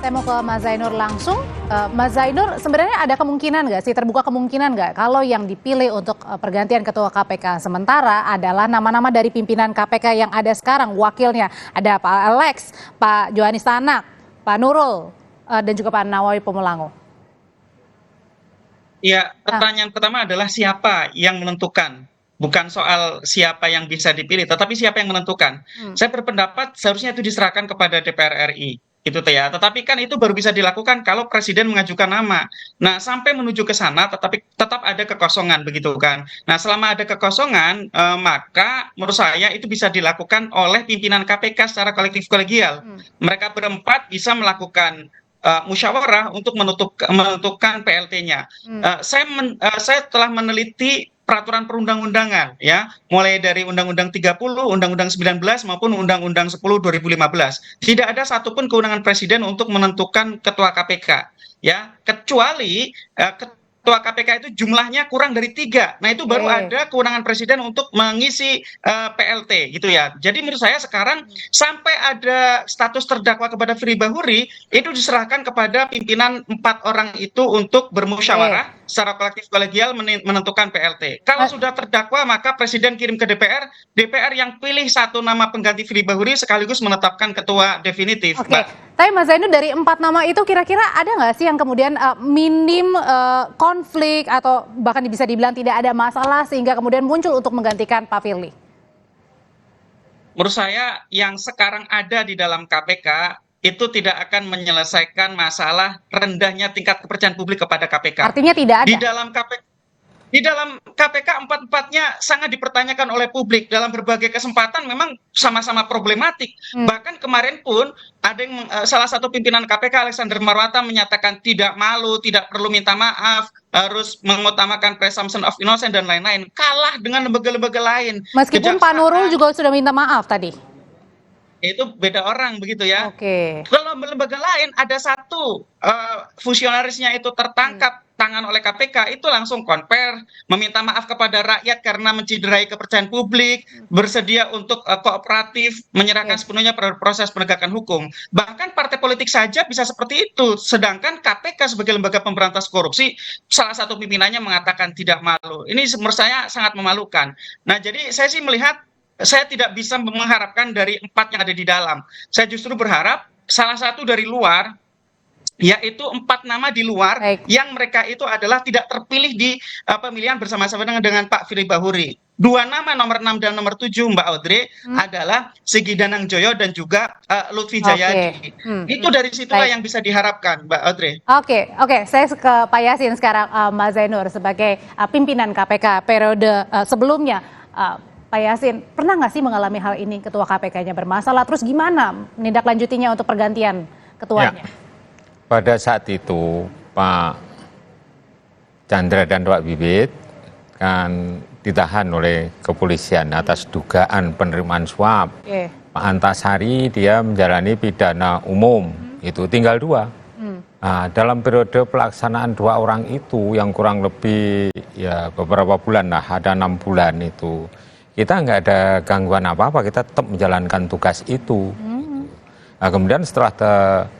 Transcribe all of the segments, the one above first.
Saya mau ke Mas Zainur langsung. Mas Zainur, sebenarnya ada kemungkinan nggak sih, terbuka kemungkinan nggak kalau yang dipilih untuk pergantian Ketua KPK sementara adalah nama-nama dari pimpinan KPK yang ada sekarang, wakilnya. Ada Pak Alex, Pak Johanis Tanak, Pak Nurul, dan juga Pak Nawawi Pemulango. Ya, pertanyaan pertama adalah siapa yang menentukan? Bukan soal siapa yang bisa dipilih, tetapi siapa yang menentukan. Saya berpendapat seharusnya itu diserahkan kepada DPR RI. Itu ya. Tetapi kan itu baru bisa dilakukan kalau presiden mengajukan nama. Nah, sampai menuju ke sana tetapi tetap ada kekosongan begitu kan. Nah, selama ada kekosongan, maka menurut saya itu bisa dilakukan oleh pimpinan KPK secara kolektif kolegial. Mereka berempat bisa melakukan musyawarah untuk menentukan PLT-nya. Saya telah meneliti peraturan perundang-undangan ya, mulai dari Undang-Undang 30, Undang-Undang 19 maupun Undang-Undang 10 2015. Tidak ada satupun kewenangan presiden untuk menentukan ketua KPK ya, kecuali ketua KPK itu jumlahnya kurang dari 3. Nah, itu baru ada kewenangan presiden untuk mengisi PLT gitu ya. Jadi menurut saya sekarang sampai ada status terdakwa kepada Firly Bahuri itu diserahkan kepada pimpinan 4 orang itu untuk bermusyawarah secara kolektif kolegial menentukan PLT. Kalau sudah terdakwa maka presiden kirim ke DPR, DPR yang pilih satu nama pengganti Firly Bahuri sekaligus menetapkan ketua definitif. Tapi Mas Zainur, dari 4 nama itu kira-kira ada nggak sih yang kemudian minim konflik atau bahkan bisa dibilang tidak ada masalah sehingga kemudian muncul untuk menggantikan Pak Firly? Menurut saya yang sekarang ada di dalam KPK itu tidak akan menyelesaikan masalah rendahnya tingkat kepercayaan publik kepada KPK. Artinya tidak ada? Di dalam KPK empat-empatnya sangat dipertanyakan oleh publik dalam berbagai kesempatan, memang sama-sama problematik. Bahkan kemarin pun ada yang salah satu pimpinan KPK Alexander Marwata menyatakan tidak malu, tidak perlu minta maaf, harus mengutamakan presumption of innocence dan lain-lain. Kalah dengan lembaga-lembaga lain. Meskipun Pak Nurul juga sudah minta maaf tadi. Itu beda orang begitu ya. Oke. Kalau lembaga lain ada satu fusionarisnya itu tertangkap tangan oleh KPK, itu langsung konver, meminta maaf kepada rakyat karena menciderai kepercayaan publik, bersedia untuk kooperatif, menyerahkan sepenuhnya proses penegakan hukum. Bahkan partai politik saja bisa seperti itu, sedangkan KPK sebagai lembaga pemberantas korupsi, salah satu pimpinannya mengatakan tidak malu. Ini menurut saya sangat memalukan. Nah, jadi saya sih melihat, saya tidak bisa mengharapkan dari 4 yang ada di dalam. Saya justru berharap salah satu dari luar, yaitu 4 nama di luar yang mereka itu adalah tidak terpilih di pemilihan bersama-sama dengan Pak Firly Bahuri. 2 nama nomor 6 dan nomor 7 Mbak Audrey adalah Sigi Danang Joyo dan juga Lutfi Jayadi. Itu dari situlah yang bisa diharapkan Mbak Audrey. Oke, saya ke Pak Yasin sekarang, Mbak Zainur sebagai pimpinan KPK periode sebelumnya. Pak Yasin, pernah nggak sih mengalami hal ini, ketua KPK-nya bermasalah, terus gimana menindaklanjutinya untuk pergantian ketuanya? Ya. Pada saat itu Pak Chandra dan Pak Bibit kan ditahan oleh kepolisian atas dugaan penerimaan suap. Pak Antasari dia menjalani pidana umum, itu tinggal 2. Nah, dalam periode pelaksanaan 2 orang itu yang kurang lebih ya beberapa bulan lah, ada 6 bulan itu, kita nggak ada gangguan apa-apa, kita tetap menjalankan tugas itu. Nah, kemudian setelah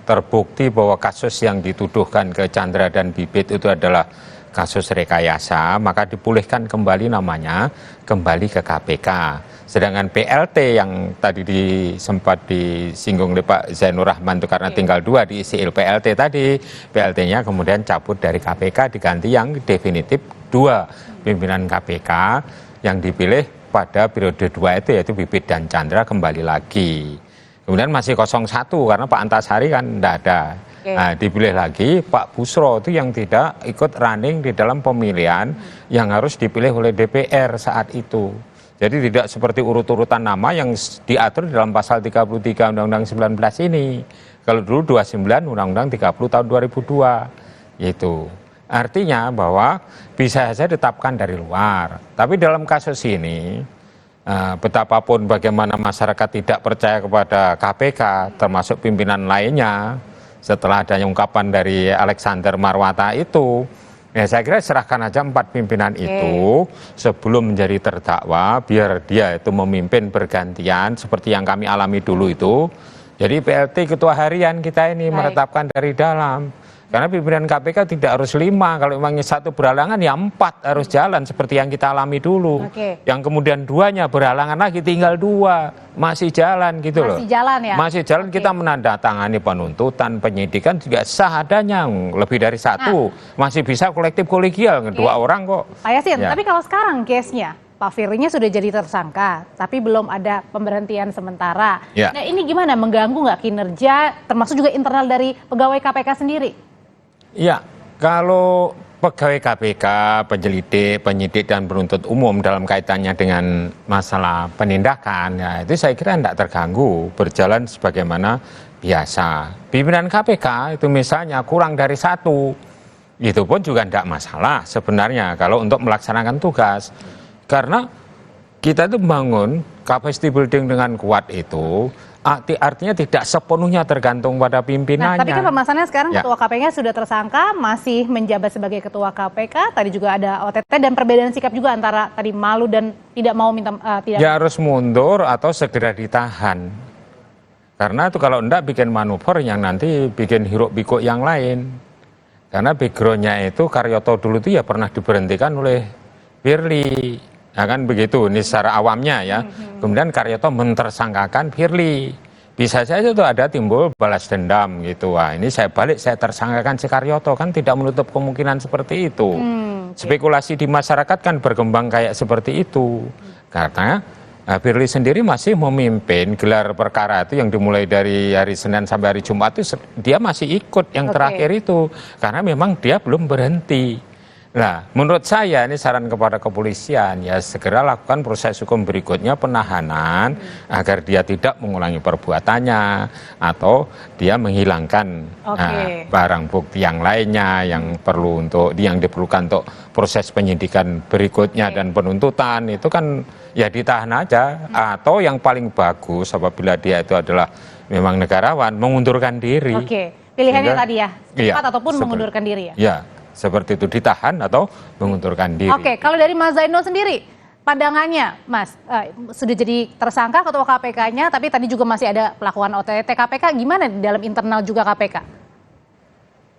terbukti bahwa kasus yang dituduhkan ke Chandra dan Bibit itu adalah kasus rekayasa, maka dipulihkan kembali namanya, kembali ke KPK. Sedangkan PLT yang tadi sempat disinggung oleh Pak Zainur Rahman itu karena tinggal 2 diisi PLT tadi, PLT-nya kemudian cabut dari KPK, diganti yang definitif 2 pimpinan KPK yang dipilih pada periode 2 itu, yaitu Bibit dan Chandra kembali lagi. Kemudian masih 01 karena Pak Antasari kan tidak ada. Nah, dipilih lagi Pak Busro itu yang tidak ikut running di dalam pemilihan yang harus dipilih oleh DPR saat itu. Jadi tidak seperti urut-urutan nama yang diatur dalam pasal 33 Undang-Undang 19 ini. Kalau dulu 29 Undang-Undang 30 tahun 2002. Gitu. Artinya bahwa bisa saja ditetapkan dari luar. Tapi dalam kasus ini, betapapun bagaimana masyarakat tidak percaya kepada KPK, termasuk pimpinan lainnya, setelah adanya ungkapan dari Alexander Marwata itu, ya saya kira serahkan aja 4 pimpinan itu sebelum menjadi terdakwa, biar dia itu memimpin bergantian seperti yang kami alami dulu itu, Jadi PLT ketua harian kita ini menetapkan dari dalam. Karena pimpinan KPK tidak harus 5, kalau memangnya 1 berhalangan ya 4 harus jalan seperti yang kita alami dulu. Yang kemudian 2-nya berhalangan lagi tinggal 2, masih jalan gitu loh. Masih jalan ya? Masih jalan, kita menandatangani penuntutan, penyidikan juga sah adanya, lebih dari 1. Masih bisa kolektif kolegial, 2 orang kok. Pak Yasin, tapi kalau sekarang case-nya, Pak Firly-nya sudah jadi tersangka, tapi belum ada pemberhentian sementara. Nah ini gimana, mengganggu nggak kinerja, termasuk juga internal dari pegawai KPK sendiri? Ya, kalau pegawai KPK, penyidik dan penuntut umum dalam kaitannya dengan masalah penindakan, ya itu saya kira tidak terganggu, berjalan sebagaimana biasa. Pimpinan KPK itu misalnya kurang dari 1, itu pun juga tidak masalah sebenarnya kalau untuk melaksanakan tugas. Karena kita itu membangun capacity building dengan kuat itu, artinya tidak sepenuhnya tergantung pada pimpinannya. Nah, tapi kan permasalahannya sekarang ketua KPK sudah tersangka, masih menjabat sebagai ketua KPK. Tadi juga ada OTT dan perbedaan sikap juga antara tadi malu dan tidak mau minta tidak. Ya harus mundur atau segera ditahan. Karena itu kalau enggak bikin manuver yang nanti bikin hiruk pikuk yang lain. Karena backgroundnya itu Karyoto dulu itu ya pernah diberhentikan oleh Firly. Nah kan begitu, ini secara awamnya ya. Kemudian Karyoto mentersangkakan Firly. Bisa saja tuh ada timbul balas dendam gitu. Wah ini saya balik, saya tersangkakan si Karyoto, kan tidak menutup kemungkinan seperti itu. Spekulasi di masyarakat kan berkembang kayak seperti itu. Karena Firly sendiri masih memimpin gelar perkara itu yang dimulai dari hari Senin sampai hari Jumat itu dia masih ikut yang terakhir itu. Karena memang dia belum berhenti. Nah, menurut saya ini saran kepada kepolisian ya segera lakukan proses hukum berikutnya, penahanan agar dia tidak mengulangi perbuatannya atau dia menghilangkan barang bukti yang lainnya yang perlu yang diperlukan untuk proses penyidikan berikutnya dan penuntutan itu kan ya ditahan aja atau yang paling bagus apabila dia itu adalah memang negarawan mengundurkan diri. Pilihannya tadi ya cepat ataupun mengundurkan diri ya. Ya. Seperti itu, ditahan atau mengundurkan diri. Kalau dari Mas Zainul sendiri, pandangannya Mas, sudah jadi tersangka ketua KPK-nya, tapi tadi juga masih ada pelakuan OTT KPK, gimana di dalam internal juga KPK?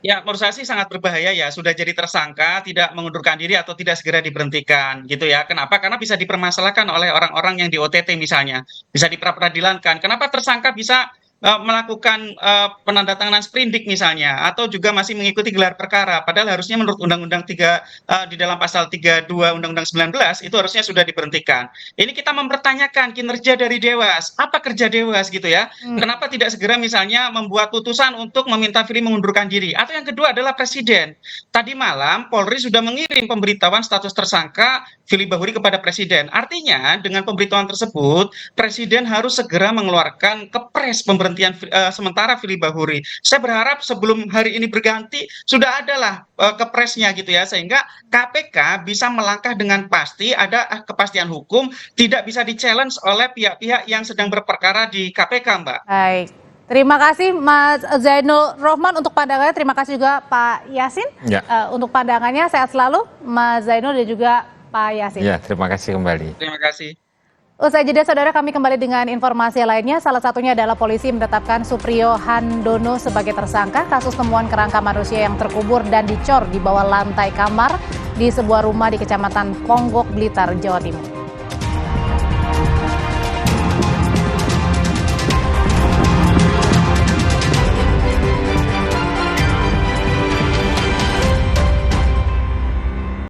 Ya, menurut saya sih sangat berbahaya ya, sudah jadi tersangka, tidak mengundurkan diri atau tidak segera diberhentikan gitu ya. Kenapa? Karena bisa dipermasalahkan oleh orang-orang yang di OTT misalnya, bisa diperadilankan. Kenapa tersangka bisa melakukan penandatanganan sprindik misalnya atau juga masih mengikuti gelar perkara padahal harusnya menurut Undang-Undang 3 di dalam pasal 32 Undang-Undang 19 itu harusnya sudah diberhentikan. Ini kita mempertanyakan kinerja dari Dewas, apa kerja Dewas gitu ya. Kenapa tidak segera misalnya membuat putusan untuk meminta Firly mengundurkan diri. Atau yang kedua adalah Presiden. Tadi malam Polri sudah mengirim pemberitahuan status tersangka Firly Bahuri kepada Presiden. Artinya dengan pemberitahuan tersebut Presiden harus segera mengeluarkan kepres pemberhentian sementara Firly Bahuri. Saya berharap sebelum hari ini berganti sudah adalah kepresnya gitu ya, sehingga KPK bisa melangkah dengan pasti, ada kepastian hukum, tidak bisa di-challenge oleh pihak-pihak yang sedang berperkara di KPK, Mbak. Baik. Terima kasih Mas Zainul Rohman untuk pandangannya, terima kasih juga Pak Yasin untuk pandangannya, sehat selalu Mas Zainul dan juga Pak Yasin. Ya, terima kasih kembali. Terima kasih. Usai jeda saudara, kami kembali dengan informasi lainnya. Salah satunya adalah polisi menetapkan Supriyo Handono sebagai tersangka kasus temuan kerangka manusia yang terkubur dan dicor di bawah lantai kamar di sebuah rumah di Kecamatan Ponggok, Blitar, Jawa Timur.